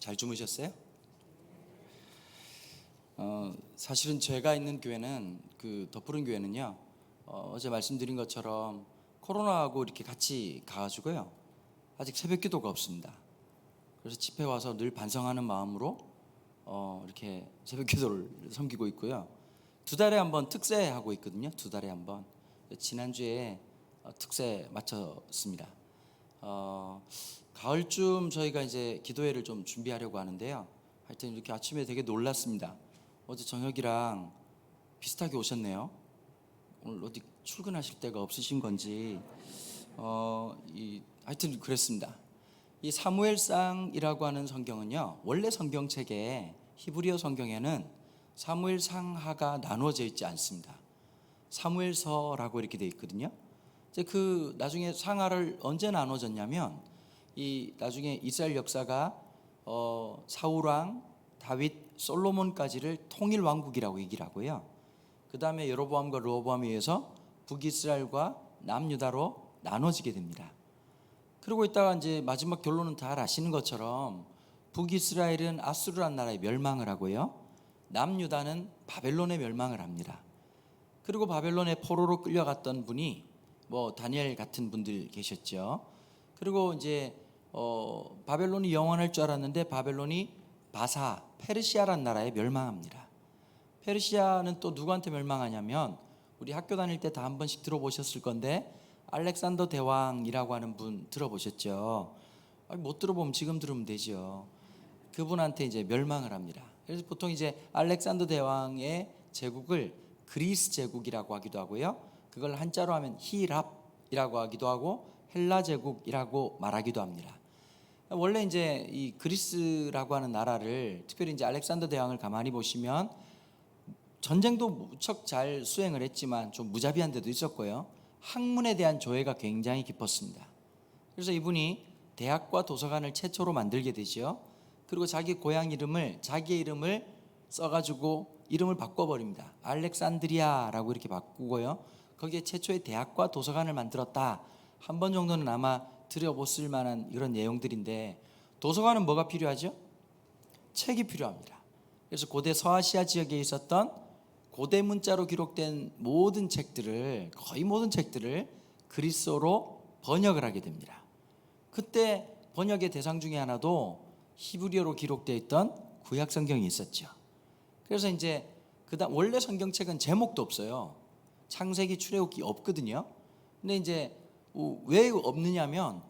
잘 주무셨어요? 사실은 제가 있는 교회는 덧푸른 교회는요. 어제 말씀드린 것처럼 코로나하고 이렇게 같이 가가지고요. 아직 새벽 기도가 없습니다. 그래서 집회 와서 늘 반성하는 마음으로 이렇게 새벽 기도를 섬기고 있고요. 2달에 한 번 특세 하고 있거든요. 2달에 한 번. 지난주에 특세 마쳤습니다. 가을쯤 저희가 이제 기도회를 좀 준비하려고 하는데요. 하여튼 이렇게 아침에 되게 놀랐습니다. 어제 저녁이랑 비슷하게 오셨네요. 오늘 어디 출근하실 데가 없으신 건지 하여튼 그랬습니다. 이 사무엘상이라고 하는 성경은요, 원래 성경책에 히브리어 성경에는 사무엘상하가 나누어져 있지 않습니다. 사무엘서라고 이렇게 되어 있거든요. 이제 나중에 상하를 언제 나눠졌냐면 이 나중에 이스라엘 역사가 사울왕, 다윗, 솔로몬까지를 통일 왕국이라고 얘기를 하고요. 그 다음에 여로보암과 르호보암에 의해서 북이스라엘과 남유다로 나눠지게 됩니다. 그러고 있다가 이제 마지막 결론은 다 아시는 것처럼 북이스라엘은 아수르란 나라에 멸망을 하고요. 남유다는 바벨론에 멸망을 합니다. 그리고 바벨론에 포로로 끌려갔던 분이 다니엘 같은 분들 계셨죠. 그리고 이제 바벨론이 영원할 줄 알았는데 바벨론이 페르시아란 나라에 멸망합니다. 페르시아는 또 누구한테 멸망하냐면 우리 학교 다닐 때 다 한 번씩 들어보셨을 건데 알렉산더 대왕이라고 하는 분 들어보셨죠? 못 들어보면 지금 들으면 되죠. 그분한테 이제 멸망을 합니다. 그래서 보통 이제 알렉산더 대왕의 제국을 그리스 제국이라고 하기도 하고요. 그걸 한자로 하면 히랍이라고 하기도 하고 헬라 제국이라고 말하기도 합니다. 원래 이제 이 그리스라고 하는 나라를 특별히 이제 알렉산더 대왕을 가만히 보시면 전쟁도 무척 잘 수행을 했지만 좀 무자비한 데도 있었고요. 학문에 대한 조예가 굉장히 깊었습니다. 그래서 이분이 대학과 도서관을 최초로 만들게 되죠. 그리고 자기 고향 이름을 자기의 이름을 써가지고 이름을 바꿔버립니다. 알렉산드리아라고 이렇게 바꾸고요. 거기에 최초의 대학과 도서관을 만들었다. 한 번 정도는 아마 들여보실 만한 이런 내용들인데, 도서관은 뭐가 필요하죠? 책이 필요합니다. 그래서 고대 서아시아 지역에 있었던 고대 문자로 기록된 거의 모든 책들을 그리스어로 번역을 하게 됩니다. 그때 번역의 대상 중에 하나도 히브리어로 기록되어 있던 구약 성경이 있었죠. 그래서 이제 그다음 원래 성경책은 제목도 없어요. 창세기, 출애굽기 없거든요. 근데 이제 왜 없느냐면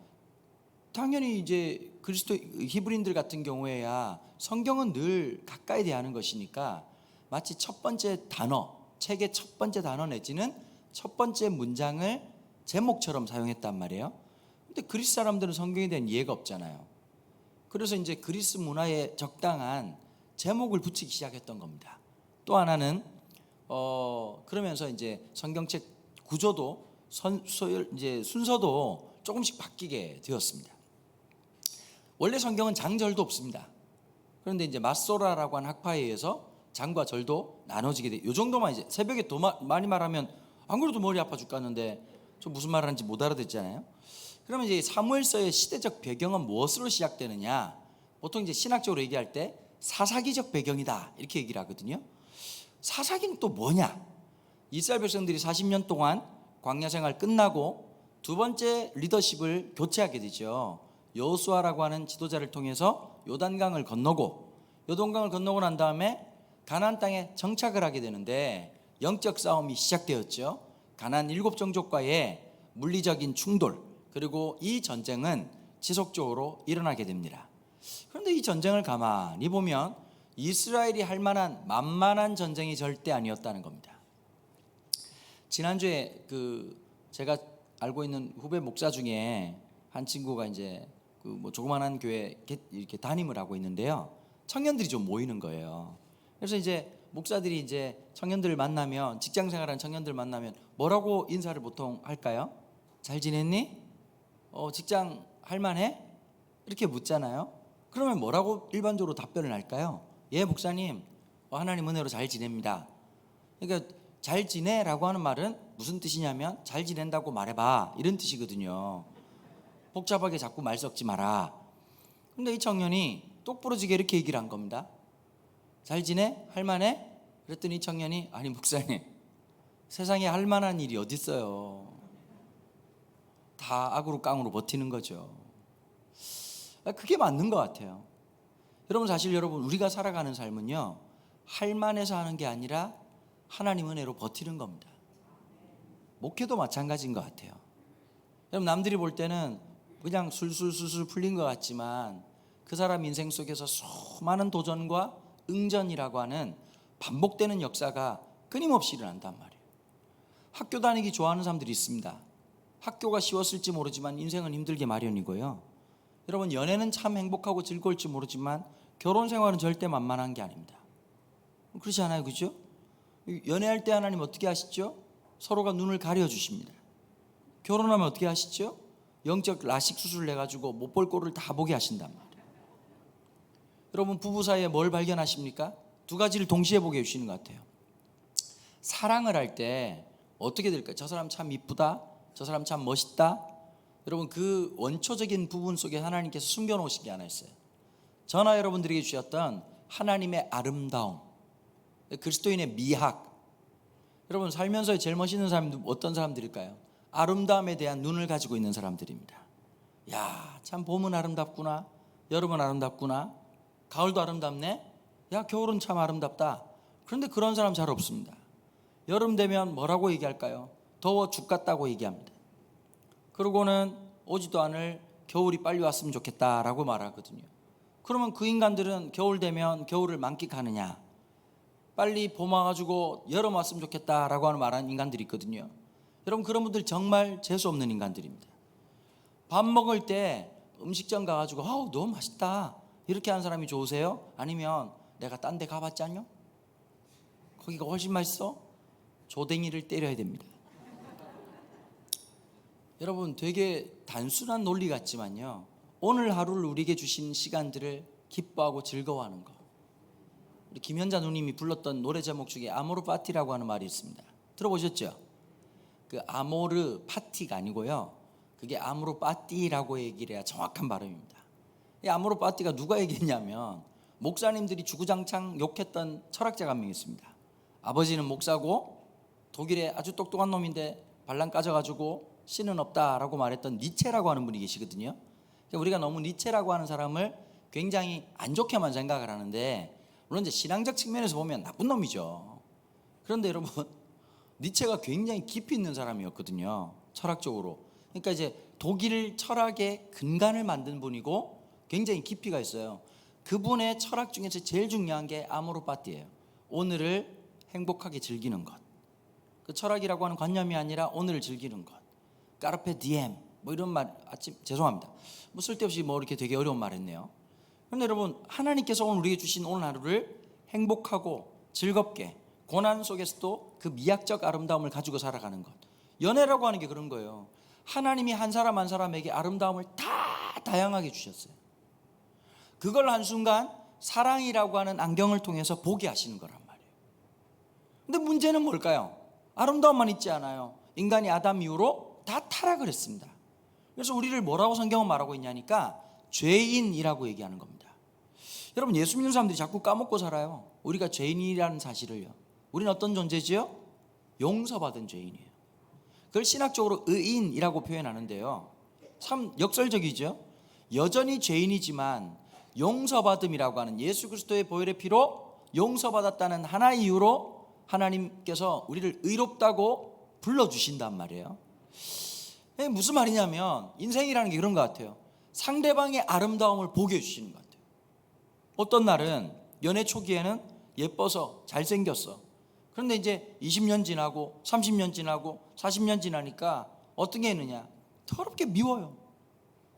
당연히 이제 히브리인들 같은 경우에야 성경은 늘 가까이 대하는 것이니까 마치 첫 번째 단어, 책의 첫 번째 단어 내지는 첫 번째 문장을 제목처럼 사용했단 말이에요. 근데 그리스 사람들은 성경에 대한 이해가 없잖아요. 그래서 이제 그리스 문화에 적당한 제목을 붙이기 시작했던 겁니다. 또 하나는 그러면서 이제 성경책 구조도 이제 순서도 조금씩 바뀌게 되었습니다. 원래 성경은 장절도 없습니다. 그런데 이제 마소라라고 하는 학파에 의해서 장과 절도 나눠지게 돼. 요 정도만 이제 새벽에 더 많이 말하면 안 그래도 머리 아파 죽겠는데 저 무슨 말 하는지 못 알아듣잖아요. 그러면 이제 사무엘서의 시대적 배경은 무엇으로 시작되느냐? 보통 이제 신학적으로 얘기할 때 사사기적 배경이다 이렇게 얘기를 하거든요. 사사기는 또 뭐냐? 이스라엘 백성들이 40년 동안 광야 생활 끝나고 두 번째 리더십을 교체하게 되죠. 여호수아라고 하는 지도자를 통해서 요단강을 건너고 난 다음에 가나안 땅에 정착을 하게 되는데 영적 싸움이 시작되었죠. 가나안 7종족과의 물리적인 충돌, 그리고 이 전쟁은 지속적으로 일어나게 됩니다. 그런데 이 전쟁을 가만히 보면 이스라엘이 할 만한 만만한 전쟁이 절대 아니었다는 겁니다. 지난주에 제가 알고 있는 후배 목사 중에 한 친구가 이제 조그만한 교회 이렇게 담임을 하고 있는데요. 청년들이 좀 모이는 거예요. 그래서 이제 목사들이 이제 청년들을 만나면, 직장 생활하는 청년들 만나면 뭐라고 인사를 보통 할까요? 잘 지냈니? 직장 할만해? 이렇게 묻잖아요. 그러면 뭐라고 일반적으로 답변을 할까요? 예, 목사님, 하나님 은혜로 잘 지냅니다. 그러니까 잘 지내라고 하는 말은 무슨 뜻이냐면 잘 지낸다고 말해봐 이런 뜻이거든요. 복잡하게 자꾸 말 섞지 마라. 근데 이 청년이 똑부러지게 이렇게 얘기를 한 겁니다. 잘 지내? 할만해? 그랬더니 청년이 아니 목사님, 세상에 할만한 일이 어디 있어요. 다 악으로 깡으로 버티는 거죠. 그게 맞는 것 같아요. 여러분, 사실 여러분, 우리가 살아가는 삶은요, 할만해서 하는 게 아니라 하나님 은혜로 버티는 겁니다. 목회도 마찬가지인 것 같아요. 여러분, 남들이 볼 때는 그냥 술술술술 풀린 것 같지만 그 사람 인생 속에서 수많은 도전과 응전이라고 하는 반복되는 역사가 끊임없이 일어난단 말이에요. 학교 다니기 좋아하는 사람들이 있습니다. 학교가 쉬웠을지 모르지만 인생은 힘들게 마련이고요. 여러분, 연애는 참 행복하고 즐거울지 모르지만 결혼 생활은 절대 만만한 게 아닙니다. 그렇지 않아요? 그죠? 연애할 때 하나님 어떻게 하시죠? 서로가 눈을 가려주십니다. 결혼하면 어떻게 하시죠? 영적 라식 수술을 해가지고 못 볼 꼴을 다 보게 하신단 말이에요. 여러분, 부부 사이에 뭘 발견하십니까? 두 가지를 동시에 보게 해주시는 것 같아요. 사랑을 할 때 어떻게 될까요? 저 사람 참 이쁘다, 저 사람 참 멋있다. 여러분, 그 원초적인 부분 속에 하나님께서 숨겨놓으신 게 하나 있어요. 저나 여러분들에게 주셨던 하나님의 아름다움, 그리스도인의 미학. 여러분, 살면서 제일 멋있는 사람은 어떤 사람들일까요? 아름다움에 대한 눈을 가지고 있는 사람들입니다. 야, 참 봄은 아름답구나, 여름은 아름답구나, 가을도 아름답네, 야 겨울은 참 아름답다. 그런데 그런 사람 잘 없습니다. 여름 되면 뭐라고 얘기할까요? 더워 죽겠다고 얘기합니다. 그러고는 오지도 않을 겨울이 빨리 왔으면 좋겠다라고 말하거든요. 그러면 그 인간들은 겨울 되면 겨울을 만끽하느냐, 빨리 봄 와가지고 여름 왔으면 좋겠다라고 하는 말하는 인간들이 있거든요. 여러분, 그런 분들 정말 재수없는 인간들입니다. 밥 먹을 때 음식점 가가지고 아우 너무 맛있다 이렇게 하는 사람이 좋으세요? 아니면 내가 딴 데 가봤지 않요? 거기가 훨씬 맛있어? 조댕이를 때려야 됩니다. 여러분, 되게 단순한 논리 같지만요, 오늘 하루를 우리에게 주신 시간들을 기뻐하고 즐거워하는 거. 우리 김현자 누님이 불렀던 노래 제목 중에 아모르 파티라고 하는 말이 있습니다. 들어보셨죠? 그 아모르 파티가 아니고요, 그게 아모르 파티라고 얘기를 해야 정확한 발음입니다. 이 아모르 파티가 누가 얘기했냐면 목사님들이 주구장창 욕했던 철학자가 한 명 있습니다. 아버지는 목사고 독일의 아주 똑똑한 놈인데 발랑 까져가지고 신은 없다라고 말했던 니체라고 하는 분이 계시거든요. 우리가 너무 니체라고 하는 사람을 굉장히 안 좋게만 생각을 하는데, 물론 이제 신앙적 측면에서 보면 나쁜 놈이죠. 그런데 여러분, 니체가 굉장히 깊이 있는 사람이었거든요, 철학적으로. 그러니까 이제 독일 철학의 근간을 만든 분이고 굉장히 깊이가 있어요. 그분의 철학 중에서 제일 중요한 게 아모르 파티예요. 오늘을 행복하게 즐기는 것. 그 철학이라고 하는 관념이 아니라 오늘을 즐기는 것. 까르페 디엠 뭐 이런 말, 죄송합니다. 뭐 쓸데없이 뭐 이렇게 되게 어려운 말 했네요. 그런데 여러분, 하나님께서 오늘 우리에게 주신 오늘 하루를 행복하고 즐겁게, 고난 속에서도 그 미학적 아름다움을 가지고 살아가는 것. 연애라고 하는 게 그런 거예요. 하나님이 한 사람 한 사람에게 아름다움을 다 다양하게 주셨어요. 그걸 한순간 사랑이라고 하는 안경을 통해서 보게 하시는 거란 말이에요. 근데 문제는 뭘까요? 아름다움만 있지 않아요. 인간이 아담 이후로 다 타락을 했습니다. 그래서 우리를 뭐라고 성경은 말하고 있냐니까 죄인이라고 얘기하는 겁니다. 여러분, 예수 믿는 사람들이 자꾸 까먹고 살아요. 우리가 죄인이라는 사실을요. 우리는 어떤 존재지요? 용서받은 죄인이에요. 그걸 신학적으로 의인이라고 표현하는데요, 참 역설적이죠. 여전히 죄인이지만 용서받음이라고 하는 예수 그리스도의 보혈의 피로 용서받았다는 하나의 이유로 하나님께서 우리를 의롭다고 불러주신단 말이에요. 무슨 말이냐면 인생이라는 게 그런 것 같아요. 상대방의 아름다움을 보게 해주시는 것 같아요. 어떤 날은 연애 초기에는 예뻐서 잘생겼어. 그런데 이제 20년 지나고 30년 지나고 40년 지나니까 어떤 게 있느냐, 더럽게 미워요.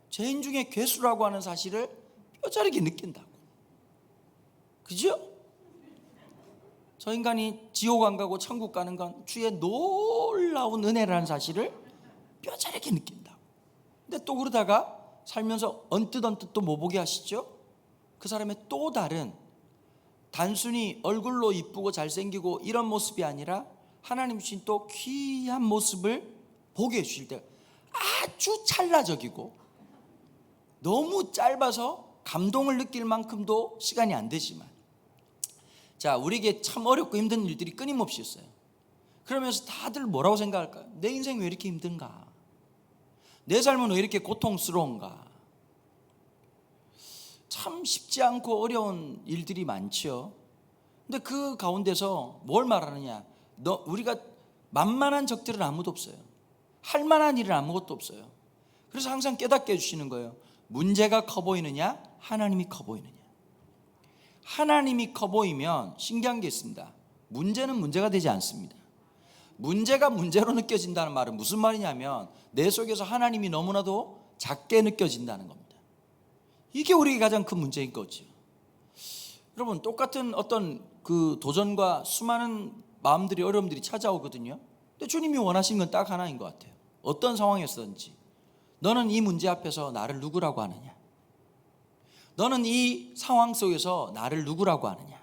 죄인 중에 괴수라고 하는 사실을 뼈저리게 느낀다고. 그죠? 저 인간이 지옥 안 가고 천국 가는 건 주의 놀라운 은혜라는 사실을 뼈저리게 느낀다고. 근데 또 그러다가 살면서 언뜻 또 뭐 보게 하시죠? 그 사람의 또 다른, 단순히 얼굴로 이쁘고 잘생기고 이런 모습이 아니라 하나님 주신 또 귀한 모습을 보게 해주실 때 아주 찰나적이고 너무 짧아서 감동을 느낄 만큼도 시간이 안 되지만, 자, 우리에게 참 어렵고 힘든 일들이 끊임없이 있어요. 그러면서 다들 뭐라고 생각할까요? 내 인생 왜 이렇게 힘든가? 내 삶은 왜 이렇게 고통스러운가? 참 쉽지 않고 어려운 일들이 많죠. 근데 그 가운데서 뭘 말하느냐? 우리가 만만한 적들은 아무도 없어요. 할 만한 일은 아무것도 없어요. 그래서 항상 깨닫게 해주시는 거예요. 문제가 커 보이느냐? 하나님이 커 보이느냐? 하나님이 커 보이면 신기한 게 있습니다. 문제는 문제가 되지 않습니다. 문제가 문제로 느껴진다는 말은 무슨 말이냐면 내 속에서 하나님이 너무나도 작게 느껴진다는 겁니다. 이게 우리에게 가장 큰 문제인 거죠. 여러분, 똑같은 어떤 그 도전과 수많은 마음들이, 어려움들이 찾아오거든요. 근데 주님이 원하신 건 딱 하나인 것 같아요. 어떤 상황이었든지 너는 이 문제 앞에서 나를 누구라고 하느냐? 너는 이 상황 속에서 나를 누구라고 하느냐?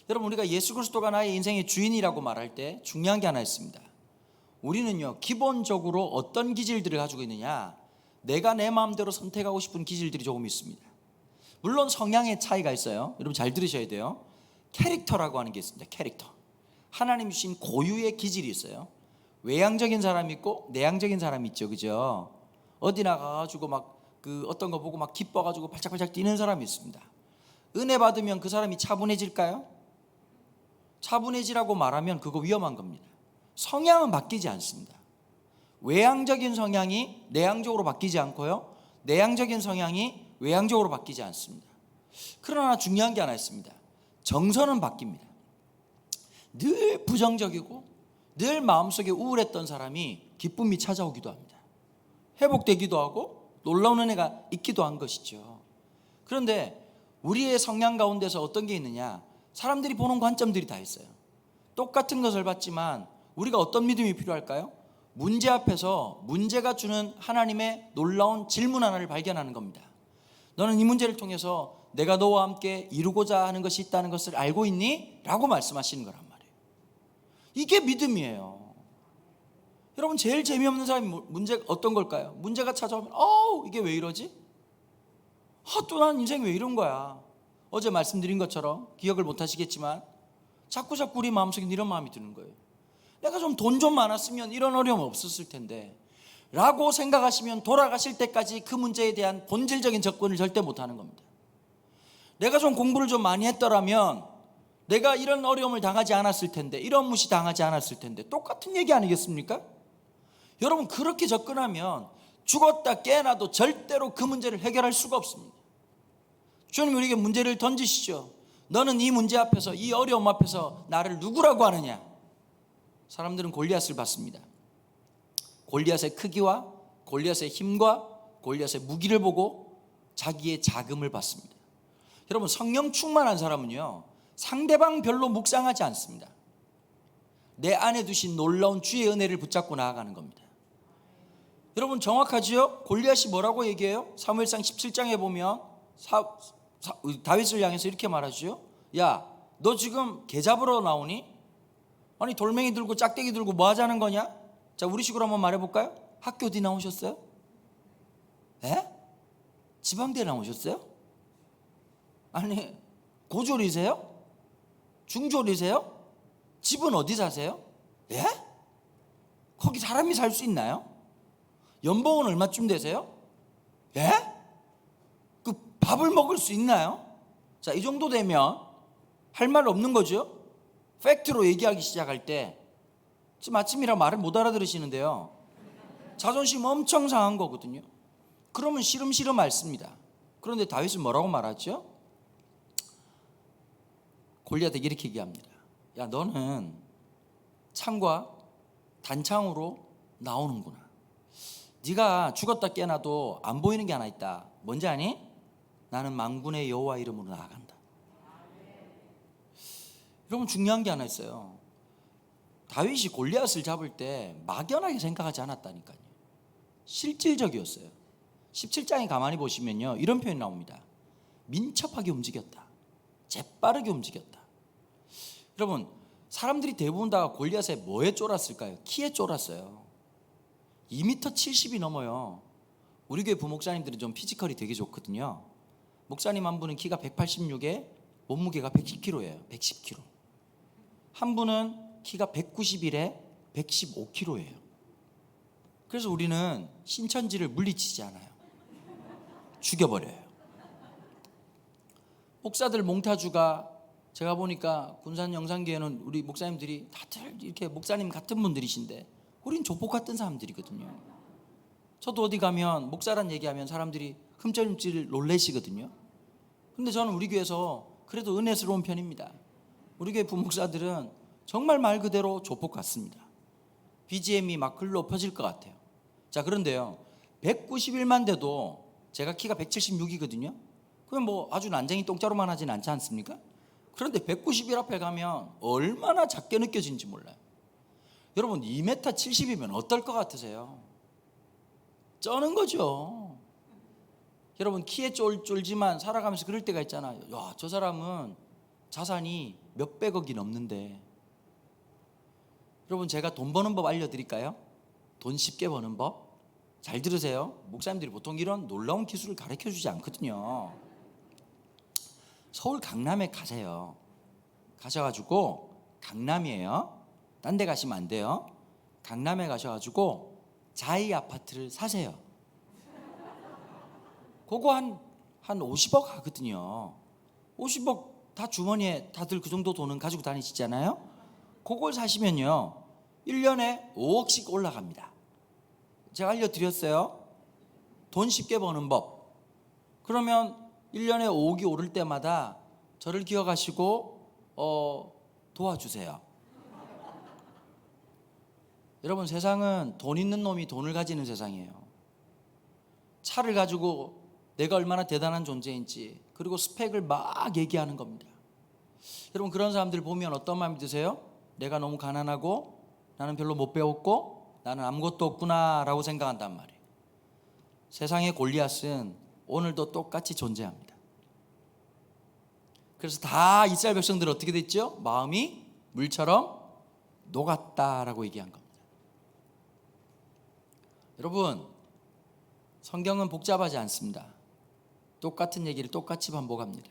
여러분, 우리가 예수 그리스도가 나의 인생의 주인이라고 말할 때 중요한 게 하나 있습니다. 우리는요, 기본적으로 어떤 기질들을 가지고 있느냐? 내가 내 마음대로 선택하고 싶은 기질들이 조금 있습니다. 물론 성향의 차이가 있어요. 여러분 잘 들으셔야 돼요. 캐릭터라고 하는 게 있습니다. 캐릭터. 하나님 주신 고유의 기질이 있어요. 외향적인 사람이 있고 내향적인 사람이 있죠, 그죠? 어디 나가가지고 막 그 어떤 거 보고 막 기뻐가지고 발짝발짝 뛰는 사람이 있습니다. 은혜 받으면 그 사람이 차분해질까요? 차분해지라고 말하면 그거 위험한 겁니다. 성향은 바뀌지 않습니다. 외향적인 성향이 내향적으로 바뀌지 않고요, 내향적인 성향이 외향적으로 바뀌지 않습니다. 그러나 중요한 게 하나 있습니다. 정서는 바뀝니다. 늘 부정적이고 늘 마음속에 우울했던 사람이 기쁨이 찾아오기도 합니다. 회복되기도 하고 놀라운 은혜가 있기도 한 것이죠. 그런데 우리의 성향 가운데서 어떤 게 있느냐? 사람들이 보는 관점들이 다 있어요. 똑같은 것을 봤지만 우리가 어떤 믿음이 필요할까요? 문제 앞에서 문제가 주는 하나님의 놀라운 질문 하나를 발견하는 겁니다. 너는 이 문제를 통해서 내가 너와 함께 이루고자 하는 것이 있다는 것을 알고 있니? 라고 말씀하시는 거란 말이에요. 이게 믿음이에요. 여러분, 제일 재미없는 사람이 문제가 어떤 걸까요? 문제가 찾아오면 이게 왜 이러지? 또 난 인생 왜 이런 거야? 어제 말씀드린 것처럼 기억을 못 하시겠지만 자꾸 우리 마음속에 이런 마음이 드는 거예요. 내가 좀 돈 좀 많았으면 이런 어려움 없었을 텐데 라고 생각하시면 돌아가실 때까지 그 문제에 대한 본질적인 접근을 절대 못하는 겁니다. 내가 좀 공부를 좀 많이 했더라면 내가 이런 어려움을 당하지 않았을 텐데, 이런 무시 당하지 않았을 텐데, 똑같은 얘기 아니겠습니까? 여러분, 그렇게 접근하면 죽었다 깨어나도 절대로 그 문제를 해결할 수가 없습니다. 주님 우리에게 문제를 던지시죠. 너는 이 문제 앞에서, 이 어려움 앞에서 나를 누구라고 하느냐? 사람들은 골리앗을 봤습니다. 골리앗의 크기와 골리앗의 힘과 골리앗의 무기를 보고 자기의 자금을 봤습니다. 여러분, 성령 충만한 사람은요, 상대방 별로 묵상하지 않습니다. 내 안에 두신 놀라운 주의 은혜를 붙잡고 나아가는 겁니다. 여러분 정확하지요? 골리앗이 뭐라고 얘기해요? 사무엘상 17장에 보면 다윗을 향해서 이렇게 말하죠. 야, 너 지금 개 잡으러 나오니? 아니 돌멩이 들고 짝대기 들고 뭐 하자는 거냐? 자, 우리식으로 한번 말해볼까요? 학교 어디 나오셨어요? 에? 지방대 나오셨어요? 아니 고졸이세요? 중졸이세요? 집은 어디 사세요? 예? 거기 사람이 살 수 있나요? 연봉은 얼마쯤 되세요? 예? 그 밥을 먹을 수 있나요? 자, 이 정도 되면 할 말 없는 거죠. 팩트로 얘기하기 시작할 때 지금 아침이라 말을 못 알아들으시는데요, 자존심 엄청 상한 거거든요. 그러면 시름시름 앓습니다. 그런데 다윗은 뭐라고 말하죠? 골리앗에게 이렇게 얘기합니다. 야, 너는 창과 단창으로 나오는구나. 네가 죽었다 깨어나도 안 보이는 게 하나 있다. 뭔지 아니? 나는 만군의 여호와 이름으로 나아간다. 여러분 중요한 게 하나 있어요. 다윗이 골리앗을 잡을 때 막연하게 생각하지 않았다니까요. 실질적이었어요. 17장에 가만히 보시면요, 이런 표현이 나옵니다. 민첩하게 움직였다. 재빠르게 움직였다. 여러분, 사람들이 대부분 다 골리앗에 뭐에 쫄았을까요? 키에 쫄았어요. 2m 70이 넘어요. 우리 교회 부목사님들은 좀 피지컬이 되게 좋거든요. 목사님 한 분은 키가 186에 몸무게가 110kg예요. 110kg. 한 분은 키가 191에 115kg예요. 그래서 우리는 신천지를 물리치지 않아요. 죽여버려요. 목사들 몽타주가 제가 보니까 군산 영상교회는 우리 목사님들이 다들 이렇게 목사님 같은 분들이신데 우린 조폭 같은 사람들이거든요. 저도 어디 가면 목사란 얘기하면 사람들이 흠찔흠찔 놀래시거든요. 근데 저는 우리 교회에서 그래도 은혜스러운 편입니다. 우리 교회 부목사들은 정말 말 그대로 조폭 같습니다. BGM이 막 글로 퍼질 것 같아요. 자, 그런데요, 191만 돼도 제가 키가 176이거든요. 그럼 뭐 아주 난쟁이 똥자루만 하진 않지 않습니까? 그런데 191 앞에 가면 얼마나 작게 느껴지는지 몰라요. 여러분 2m 70이면 어떨 것 같으세요? 쩌는 거죠. 여러분 키에 쫄지만 살아가면서 그럴 때가 있잖아요. 야, 저 사람은 자산이 몇백억이 넘는데. 여러분 제가 돈 버는 법 알려드릴까요? 돈 쉽게 버는 법? 잘 들으세요. 목사님들이 보통 이런 놀라운 기술을 가르쳐주지 않거든요. 서울 강남에 가세요. 가셔가지고, 강남이에요, 딴 데 가시면 안 돼요. 강남에 가셔가지고 자이 아파트를 사세요. 그거 한 50억 하거든요. 50억 다 주머니에 다들 그 정도 돈은 가지고 다니시잖아요. 그걸 사시면요 1년에 5억씩 올라갑니다. 제가 알려드렸어요. 돈 쉽게 버는 법. 그러면 1년에 5억이 오를 때마다 저를 기억하시고 도와주세요. 여러분 세상은 돈 있는 놈이 돈을 가지는 세상이에요. 차를 가지고 내가 얼마나 대단한 존재인지, 그리고 스펙을 막 얘기하는 겁니다. 여러분 그런 사람들 보면 어떤 마음이 드세요? 내가 너무 가난하고 나는 별로 못 배웠고 나는 아무것도 없구나 라고 생각한단 말이에요. 세상의 골리앗은 오늘도 똑같이 존재합니다. 그래서 다 이스라엘 백성들 어떻게 됐죠? 마음이 물처럼 녹았다라고 얘기한 겁니다. 여러분 성경은 복잡하지 않습니다. 똑같은 얘기를 똑같이 반복합니다.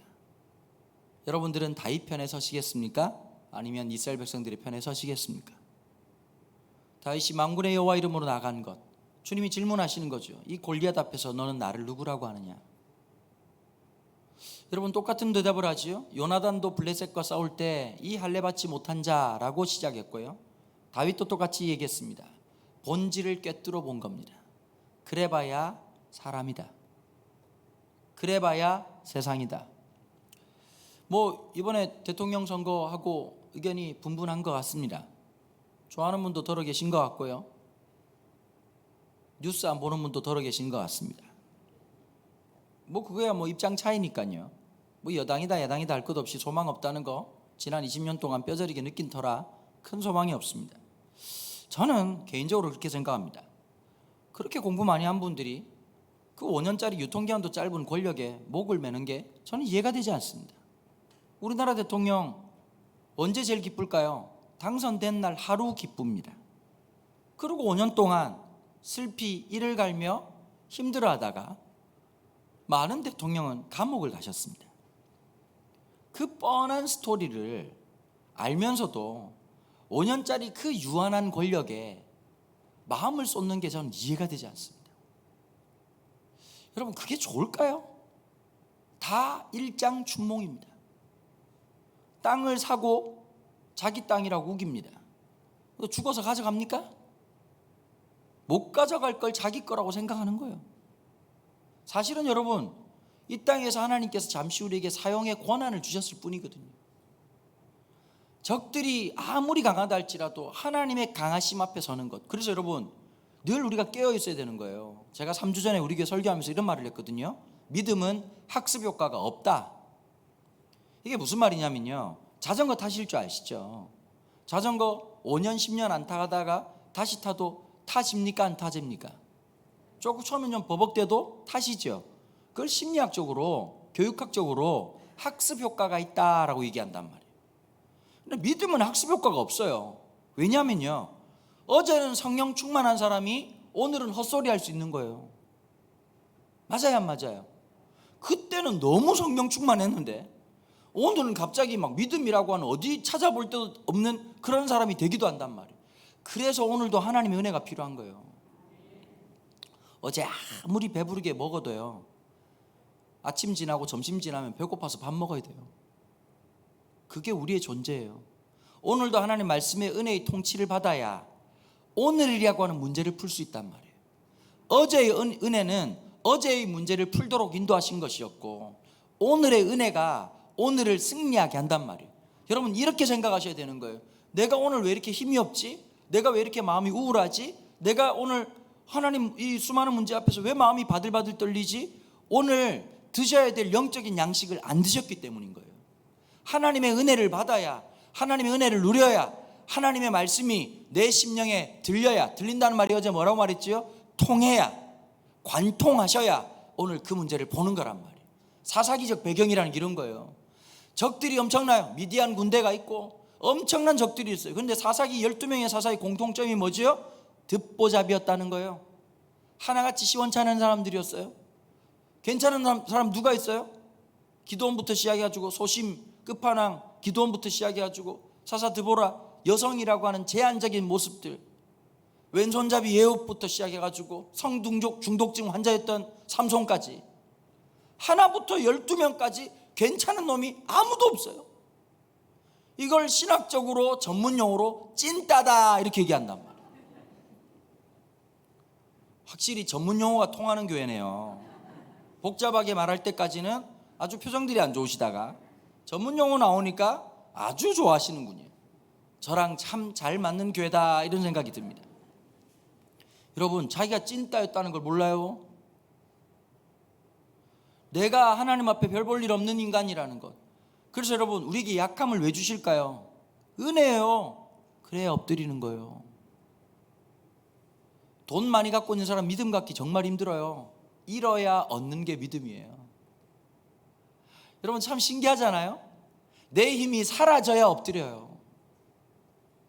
여러분들은 다윗 편에 서시겠습니까? 아니면 이스라엘 백성들의 편에 서시겠습니까? 다윗이 만군의 여호와 이름으로 나간 것, 주님이 질문하시는 거죠. 이 골리앗 앞에서 너는 나를 누구라고 하느냐? 여러분 똑같은 대답을 하지요. 요나단도 블레셋과 싸울 때 이 할례 받지 못한 자라고 시작했고요, 다윗도 똑같이 얘기했습니다. 본질을 꿰뚫어 본 겁니다. 그래봐야 사람이다. 그래봐야 세상이다. 뭐 이번에 대통령 선거하고 의견이 분분한 것 같습니다. 좋아하는 분도 더러 계신 것 같고요, 뉴스 안 보는 분도 더러 계신 것 같습니다. 뭐 그거야 뭐 입장 차이니까요. 뭐 여당이다 야당이다 할 것 없이 소망 없다는 거 지난 20년 동안 뼈저리게 느낀 터라 큰 소망이 없습니다. 저는 개인적으로 그렇게 생각합니다. 그렇게 공부 많이 한 분들이 그 5년짜리 유통기한도 짧은 권력에 목을 매는 게 저는 이해가 되지 않습니다. 우리나라 대통령 언제 제일 기쁠까요? 당선된 날 하루 기쁩니다. 그리고 5년 동안 슬피 이를 갈며 힘들어하다가 많은 대통령은 감옥을 가셨습니다. 그 뻔한 스토리를 알면서도 5년짜리 그 유한한 권력에 마음을 쏟는 게 저는 이해가 되지 않습니다. 여러분 그게 좋을까요? 다 일장춘몽입니다. 땅을 사고 자기 땅이라고 우깁니다. 죽어서 가져갑니까? 못 가져갈 걸 자기 거라고 생각하는 거예요. 사실은 여러분 이 땅에서 하나님께서 잠시 우리에게 사용의 권한을 주셨을 뿐이거든요. 적들이 아무리 강하다 할지라도 하나님의 강하심 앞에 서는 것. 그래서 여러분 늘 우리가 깨어 있어야 되는 거예요. 제가 3주 전에 우리 교회 설교하면서 이런 말을 했거든요. 믿음은 학습 효과가 없다. 이게 무슨 말이냐면요, 자전거 타실 줄 아시죠? 자전거 5년 10년 안 타다가 다시 타도 타집니까 안 타집니까? 조금 처음엔 좀 버벅대도 타시죠. 그걸 심리학적으로 교육학적으로 학습 효과가 있다라고 얘기한단 말이에요. 근데 믿음은 학습 효과가 없어요. 왜냐면요, 어제는 성령 충만한 사람이 오늘은 헛소리 할 수 있는 거예요. 맞아요 안 맞아요? 그때는 너무 성령 충만했는데 오늘은 갑자기 막 믿음이라고 하는 어디 찾아볼 데도 없는 그런 사람이 되기도 한단 말이에요. 그래서 오늘도 하나님의 은혜가 필요한 거예요. 어제 아무리 배부르게 먹어도요, 아침 지나고 점심 지나면 배고파서 밥 먹어야 돼요. 그게 우리의 존재예요. 오늘도 하나님 말씀의 은혜의 통치를 받아야 오늘이라고 하는 문제를 풀 수 있단 말이에요. 어제의 은혜는 어제의 문제를 풀도록 인도하신 것이었고, 오늘의 은혜가 오늘을 승리하게 한단 말이에요. 여러분, 이렇게 생각하셔야 되는 거예요. 내가 오늘 왜 이렇게 힘이 없지? 내가 왜 이렇게 마음이 우울하지? 내가 오늘 하나님 이 수많은 문제 앞에서 왜 마음이 바들바들 떨리지? 오늘 드셔야 될 영적인 양식을 안 드셨기 때문인 거예요. 하나님의 은혜를 받아야, 하나님의 은혜를 누려야, 하나님의 말씀이 내 심령에 들려야, 들린다는 말이 어제 뭐라고 말했지요? 통해야, 관통하셔야 오늘 그 문제를 보는 거란 말이에요. 사사기적 배경이라는 게 이런 거예요. 적들이 엄청나요. 미디안 군대가 있고 엄청난 적들이 있어요. 그런데 사사기 12명의 사사의 공통점이 뭐지요? 듣보잡이었다는 거예요. 하나같이 시원찮은 사람들이었어요. 괜찮은 사람 누가 있어요? 기드온부터 시작해가지고 소심 끝판왕 기드온부터 시작해가지고 사사 드보라, 여성이라고 하는 제한적인 모습들, 왼손잡이 예후부터 시작해가지고 성중독증 환자였던 삼손까지, 하나부터 12명까지 괜찮은 놈이 아무도 없어요. 이걸 신학적으로 전문용어로 찐따다 이렇게 얘기한단 말이에요. 확실히 전문용어가 통하는 교회네요. 복잡하게 말할 때까지는 아주 표정들이 안 좋으시다가 전문용어 나오니까 아주 좋아하시는군요. 저랑 참 잘 맞는 교회다 이런 생각이 듭니다. 여러분, 자기가 찐따였다는 걸 몰라요? 내가 하나님 앞에 별 볼 일 없는 인간이라는 것. 그래서 여러분, 우리에게 약함을 왜 주실까요? 은혜예요. 그래야 엎드리는 거예요. 돈 많이 갖고 있는 사람 믿음 갖기 정말 힘들어요. 잃어야 얻는 게 믿음이에요. 여러분, 참 신기하잖아요. 내 힘이 사라져야 엎드려요.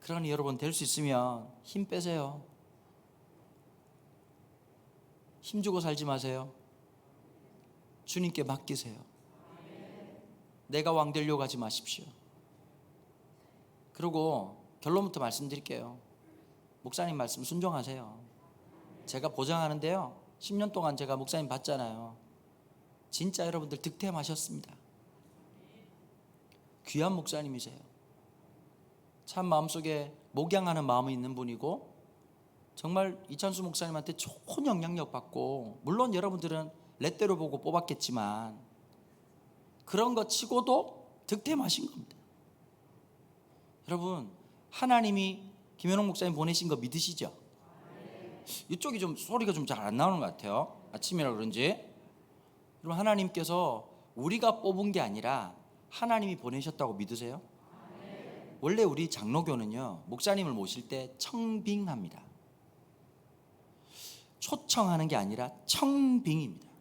그러니 여러분, 될 수 있으면 힘 빼세요. 힘 주고 살지 마세요. 주님께 맡기세요. 내가 왕 되려고 하지 마십시오. 그리고 결론부터 말씀드릴게요. 목사님 말씀 순종하세요. 제가 보장하는데요, 10년 동안 제가 목사님 봤잖아요. 진짜 여러분들 득템하셨습니다. 귀한 목사님이세요. 참 마음속에 목양하는 마음이 있는 분이고, 정말 이찬수 목사님한테 좋은 영향력 받고, 물론 여러분들은 렛대로 보고 뽑았겠지만 그런 것 치고도 득템하신 겁니다. 여러분, 하나님이 김현옥 목사님 보내신 거 믿으시죠? 이쪽이 좀 소리가 좀 잘 안 나오는 것 같아요. 아침이라 그런지. 여러분, 하나님께서 우리가 뽑은 게 아니라 하나님이 보내셨다고 믿으세요? 원래 우리 장로교는요, 목사님을 모실 때 청빙합니다. 초청하는 게 아니라 청빙입니다.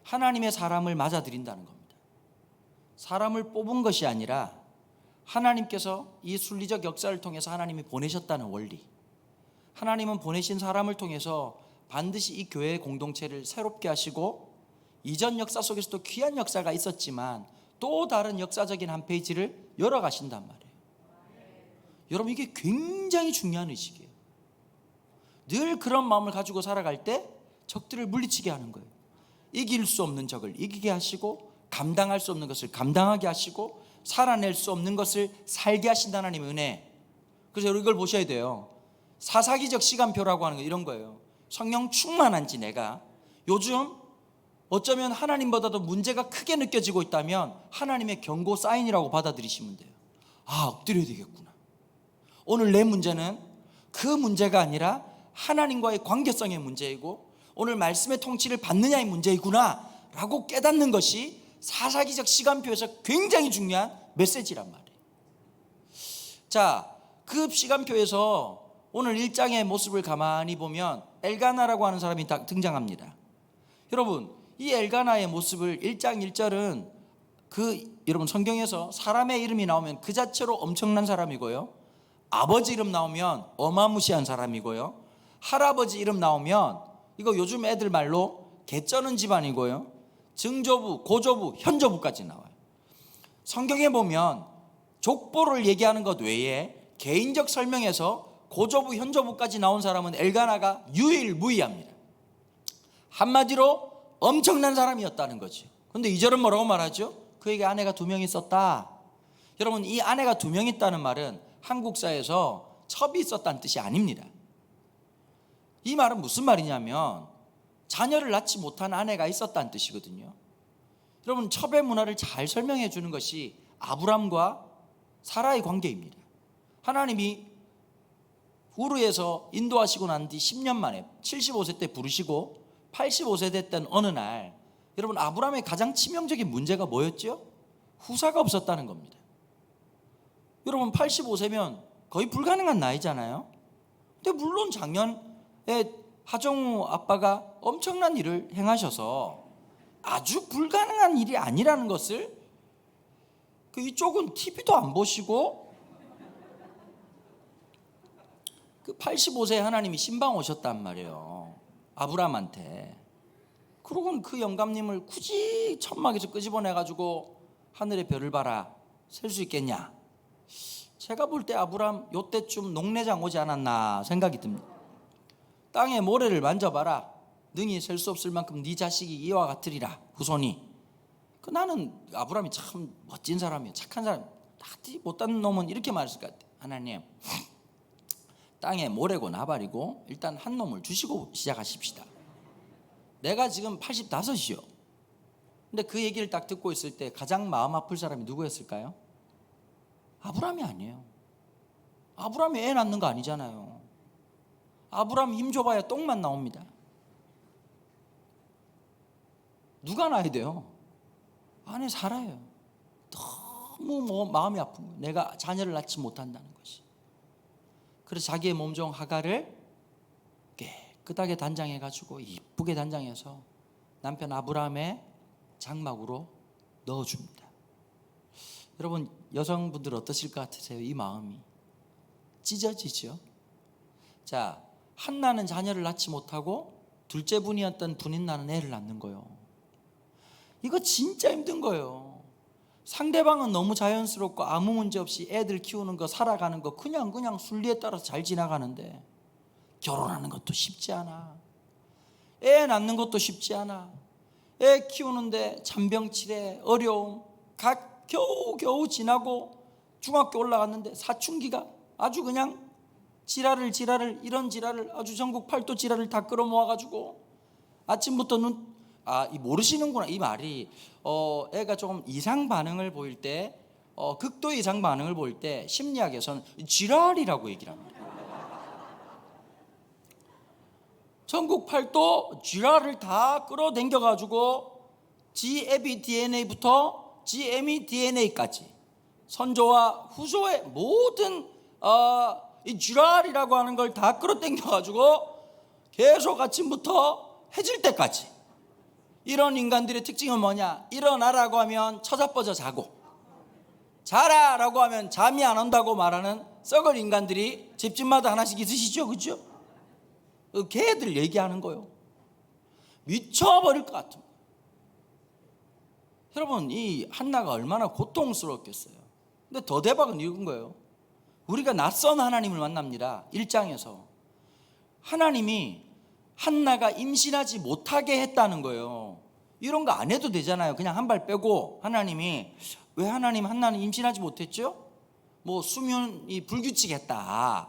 하나님의 사람을 맞아들인다는 겁니다. 사람을 뽑은 것이 아니라 하나님께서 이 순리적 역사를 통해서 하나님이 보내셨다는 원리, 하나님은 보내신 사람을 통해서 반드시 이 교회의 공동체를 새롭게 하시고, 이전 역사 속에서도 귀한 역사가 있었지만 또 다른 역사적인 한 페이지를 열어가신단 말이에요. 여러분, 이게 굉장히 중요한 의식이에요. 늘 그런 마음을 가지고 살아갈 때 적들을 물리치게 하는 거예요. 이길 수 없는 적을 이기게 하시고, 감당할 수 없는 것을 감당하게 하시고, 살아낼 수 없는 것을 살게 하신다는 하나님의 은혜. 그래서 이걸 보셔야 돼요. 사사기적 시간표라고 하는 거 이런 거예요. 성령 충만한지 내가 요즘 어쩌면 하나님보다도 문제가 크게 느껴지고 있다면 하나님의 경고 사인이라고 받아들이시면 돼요. 아, 엎드려야 되겠구나. 오늘 내 문제는 그 문제가 아니라 하나님과의 관계성의 문제이고, 오늘 말씀의 통치를 받느냐의 문제이구나 라고 깨닫는 것이 사사기적 시간표에서 굉장히 중요한 메시지란 말이에요. 자, 그 시간표에서 오늘 1장의 모습을 가만히 보면 엘가나라고 하는 사람이 등장합니다. 여러분, 이 엘가나의 모습을 1장 1절은 여러분 성경에서 사람의 이름이 나오면 그 자체로 엄청난 사람이고요, 아버지 이름 나오면 어마무시한 사람이고요, 할아버지 이름 나오면 이거 요즘 애들 말로 개쩌는 집안이고요. 증조부, 고조부, 현조부까지 나와요. 성경에 보면 족보를 얘기하는 것 외에 개인적 설명에서 고조부, 현조부까지 나온 사람은 엘가나가 유일무이합니다. 한마디로 엄청난 사람이었다는 거죠. 그런데 2절은 뭐라고 말하죠? 그에게 아내가 2명 있었다. 여러분, 이 아내가 2명 있다는 말은 한국사에서 첩이 있었다는 뜻이 아닙니다. 이 말은 무슨 말이냐면 자녀를 낳지 못한 아내가 있었다는 뜻이거든요. 여러분, 첩의 문화를 잘 설명해 주는 것이 아브람과 사라의 관계입니다. 하나님이 우르에서 인도하시고 난 뒤 10년 만에 75세 때 부르시고 85세 됐던 어느 날, 여러분, 아브람의 가장 치명적인 문제가 뭐였죠? 후사가 없었다는 겁니다. 여러분, 85세면 거의 불가능한 나이잖아요. 근데 물론 작년에 하정우 아빠가 엄청난 일을 행하셔서 아주 불가능한 일이 아니라는 것을 이쪽은 TV도 안 보시고 그 85세 하나님이 신방 오셨단 말이에요, 아브람한테. 그러고는 그 영감님을 굳이 천막에서 끄집어내가지고 하늘의 별을 봐라 셀 수 있겠냐? 제가 볼 때 아브람 요때쯤 농내장 오지 않았나 생각이 듭니다. 땅의 모래를 만져봐라, 능히 셀 수 없을 만큼 네 자식이 이와 같으리라, 후손이. 나는 아브람이 참 멋진 사람이에요. 착한 사람. 못된 놈은 이렇게 말했을 것 같아요. 하나님, 땅에 모래고 나발이고 일단 한 놈을 주시고 시작하십시다. 내가 지금 85이요. 근데 그 얘기를 딱 듣고 있을 때 가장 마음 아플 사람이 누구였을까요? 아브람이 아니에요. 아브람이 애 낳는 거 아니잖아요. 아브람 힘 줘봐야 똥만 나옵니다. 누가 낳아야 돼요? 아내 사라예요. 너무 마음이 아픈 거예요. 내가 자녀를 낳지 못한다는 것이. 그래서 자기의 몸종 하갈을 깨끗하게 단장해가지고 이쁘게 단장해서 남편 아브람의 장막으로 넣어줍니다. 여러분, 여성분들 어떠실 것 같으세요? 이 마음이 찢어지죠. 자, 한나는 자녀를 낳지 못하고 둘째 분이었던 분인나는 애를 낳는 거예요. 이거 진짜 힘든 거예요. 상대방은 너무 자연스럽고 아무 문제 없이 애들 키우는 거, 살아가는 거 그냥 순리에 따라서 잘 지나가는데, 결혼하는 것도 쉽지 않아. 애 낳는 것도 쉽지 않아. 애 키우는데 잔병치레, 어려움 겨우 지나고 중학교 올라갔는데 사춘기가 아주 그냥 지랄을 이런 지랄을 아주 전국 팔도 지랄을 다 끌어모아가지고 아침부터 모르시는구나 이 말이. 애가 조금 이상 반응을 보일 때, 극도 이상 반응을 보일 때 심리학에서는 지랄이라고 얘기를 합니다. 전국 팔도 지랄을 다 끌어당겨가지고 GAB DNA부터 GME DNA까지 선조와 후조의 모든 이 지랄이라고 하는 걸 다 끌어당겨가지고 계속 아침부터 해질 때까지. 이런 인간들의 특징은 뭐냐? 일어나라고 하면 처자뻗어 자고, 자라라고 하면 잠이 안 온다고 말하는 썩을 인간들이 집집마다 하나씩 있으시죠, 그죠? 걔들 얘기하는 거요. 미쳐버릴 것 같은. 여러분, 이 한나가 얼마나 고통스러웠겠어요. 근데 더 대박은 이건 거예요. 우리가 낯선 하나님을 만납니다. 1장에서 하나님이 한나가 임신하지 못하게 했다는 거예요. 이런 거 안 해도 되잖아요. 그냥 한 발 빼고 하나님이 왜 한나는 임신하지 못했죠? 뭐 수면이 불규칙했다,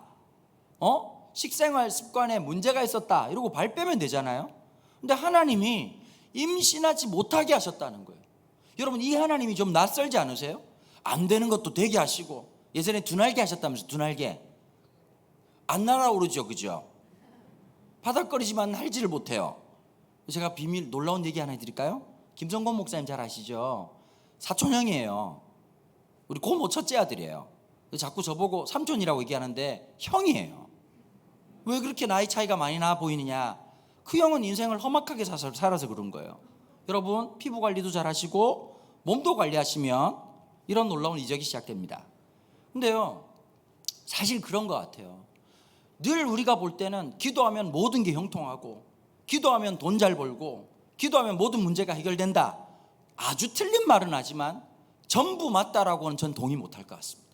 식생활 습관에 문제가 있었다, 이러고 발 빼면 되잖아요. 근데 하나님이 임신하지 못하게 하셨다는 거예요. 여러분, 이 하나님이 좀 낯설지 않으세요? 안 되는 것도 되게 하시고, 예전에 두날개 하셨다면서. 두날개 안 날아오르죠, 그죠? 바닥거리지만 날지를 못해요. 제가 비밀 놀라운 얘기 하나 해드릴까요? 김성곤 목사님 잘 아시죠? 사촌형이에요. 우리 고모 첫째 아들이에요. 자꾸 저보고 삼촌이라고 얘기하는데 형이에요. 왜 그렇게 나이 차이가 많이 나 보이느냐? 그 형은 인생을 험악하게 살아서 그런 거예요. 여러분, 피부 관리도 잘 하시고 몸도 관리하시면 이런 놀라운 이적이 시작됩니다. 근데요, 사실 그런 것 같아요. 늘 우리가 볼 때는 기도하면 모든 게 형통하고, 기도하면 돈 잘 벌고, 기도하면 모든 문제가 해결된다. 아주 틀린 말은 하지만 전부 맞다라고는 전 동의 못할 것 같습니다.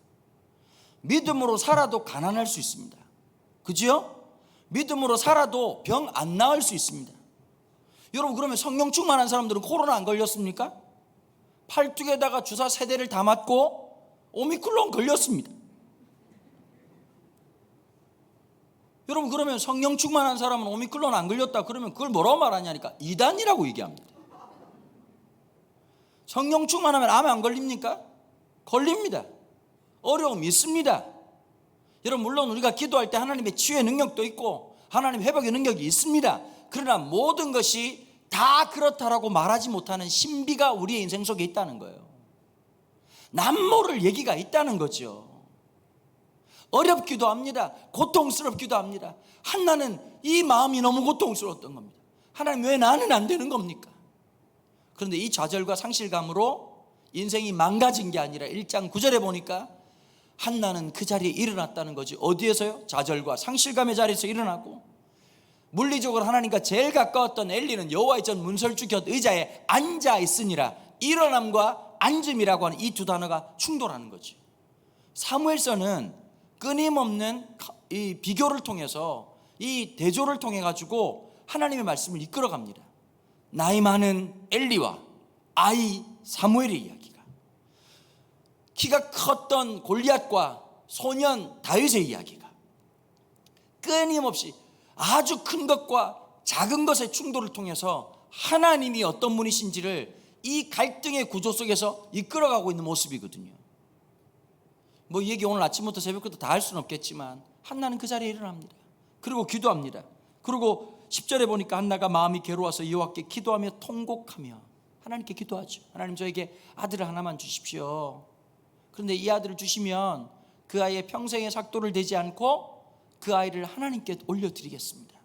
믿음으로 살아도 가난할 수 있습니다. 그죠? 믿음으로 살아도 병 안 나을 수 있습니다. 여러분, 그러면 성령 충만한 사람들은 코로나 안 걸렸습니까? 팔뚝에다가 주사 3대를 다 맞고 오미크론 걸렸습니다. 여러분, 그러면 성령 충만한 사람은 오미크론 안 걸렸다 그러면 그걸 뭐라고 말하냐니까 이단이라고 얘기합니다. 성령 충만하면 암에 안 걸립니까? 걸립니다. 어려움 있습니다. 여러분, 물론 우리가 기도할 때 하나님의 치유의 능력도 있고 하나님 회복의 능력이 있습니다. 그러나 모든 것이 다 그렇다라고 말하지 못하는 신비가 우리의 인생 속에 있다는 거예요. 남모를 얘기가 있다는 거죠. 어렵기도 합니다. 고통스럽기도 합니다. 한나는 이 마음이 너무 고통스러웠던 겁니다. 하나님, 왜 나는 안 되는 겁니까? 그런데 이 좌절과 상실감으로 인생이 망가진 게 아니라 1장 9절에 보니까 한나는 그 자리에 일어났다는 거지. 어디에서요? 좌절과 상실감의 자리에서 일어나고, 물리적으로 하나님과 제일 가까웠던 엘리는 여호와의 전 문설주 곁 의자에 앉아 있으니라. 일어남과 앉음이라고 하는 이 두 단어가 충돌하는 거죠. 사무엘서는 끊임없는 이 비교를 통해서, 이 대조를 통해 가지고 하나님의 말씀을 이끌어 갑니다. 나이 많은 엘리와 아이 사무엘의 이야기가, 키가 컸던 골리앗과 소년 다윗의 이야기가 끊임없이 아주 큰 것과 작은 것의 충돌을 통해서 하나님이 어떤 분이신지를 이 갈등의 구조 속에서 이끌어가고 있는 모습이거든요. 뭐 이 얘기 오늘 아침부터 새벽부터 다 할 수는 없겠지만 한나는 그 자리에 일어납니다. 그리고 기도합니다. 그리고 10절에 보니까 한나가 마음이 괴로워서 여호와께 기도하며 통곡하며 하나님께 기도하죠. 하나님, 저에게 아들을 하나만 주십시오. 그런데 이 아들을 주시면 그 아이의 평생의 삭도를 대지 않고 그 아이를 하나님께 올려드리겠습니다.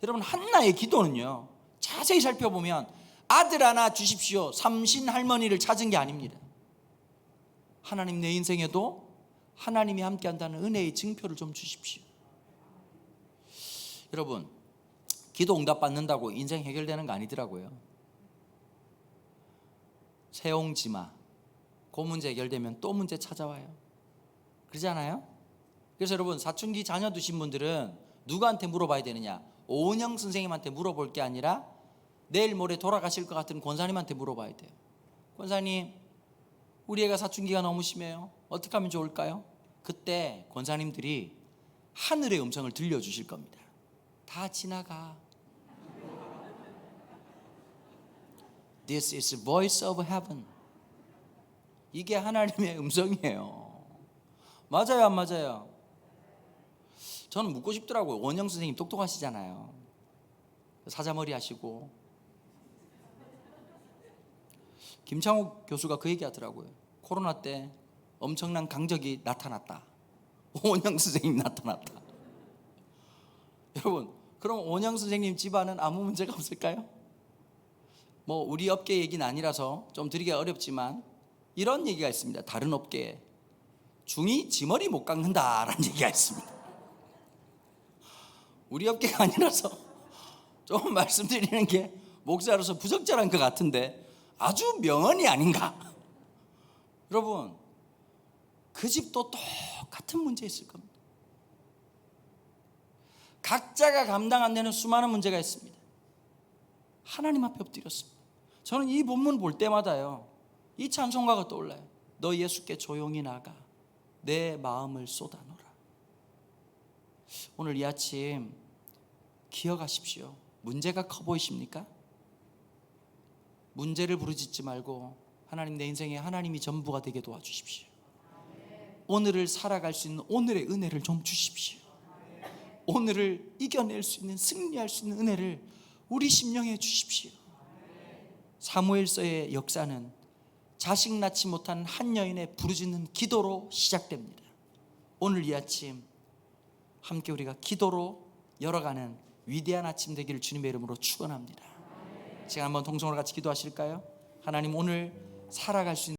여러분, 한나의 기도는요, 자세히 살펴보면 아들 하나 주십시오, 삼신 할머니를 찾은 게 아닙니다. 하나님, 내 인생에도 하나님이 함께한다는 은혜의 증표를 좀 주십시오. 여러분, 기도 응답 받는다고 인생 해결되는 거 아니더라고요. 세옹지마, 그 문제 해결되면 또 문제 찾아와요. 그러지 않아요? 그래서 여러분, 사춘기 자녀 두신 분들은 누구한테 물어봐야 되느냐? 오은영 선생님한테 물어볼 게 아니라 내일 모레 돌아가실 것 같은 권사님한테 물어봐야 돼요. 권사님, 우리 애가 사춘기가 너무 심해요. 어떻게 하면 좋을까요? 그때 권사님들이 하늘의 음성을 들려주실 겁니다. 다 지나가. This is the voice of heaven. 이게 하나님의 음성이에요. 맞아요, 안 맞아요? 저는 묻고 싶더라고요. 원영 선생님 똑똑하시잖아요. 사자머리 하시고. 김창욱 교수가 그 얘기 하더라고요. 코로나 때 엄청난 강적이 나타났다. 원영 선생님 나타났다. 여러분, 그럼 원영 선생님 집안은 아무 문제가 없을까요? 뭐 우리 업계 얘기는 아니라서 좀 드리기가 어렵지만 이런 얘기가 있습니다. 다른 업계에 중이 지머리 못 깎는다라는 얘기가 있습니다. 우리 업계가 아니라서 좀 말씀드리는 게 목사로서 부적절한 것 같은데 아주 명언이 아닌가. 여러분, 그 집도 똑같은 문제 있을 겁니다. 각자가 감당 안 되는 수많은 문제가 있습니다. 하나님 앞에 엎드렸습니다. 저는 이 본문 볼 때마다요, 이 찬송가가 떠올라요. 너 예수께 조용히 나가 내 마음을 쏟아놓으라. 오늘 이 아침 기억하십시오. 문제가 커 보이십니까? 문제를 부르짖지 말고 하나님, 내 인생에 하나님이 전부가 되게 도와주십시오. 오늘을 살아갈 수 있는 오늘의 은혜를 좀 주십시오. 오늘을 이겨낼 수 있는, 승리할 수 있는 은혜를 우리 심령에 주십시오. 사무엘서의 역사는 자식 낳지 못한 한 여인의 부르짖는 기도로 시작됩니다. 오늘 이 아침 함께 우리가 기도로 열어가는 위대한 아침 되기를 주님의 이름으로 축원합니다. 제가 한번 동성으로 같이 기도하실까요? 하나님, 오늘 살아갈 수 있는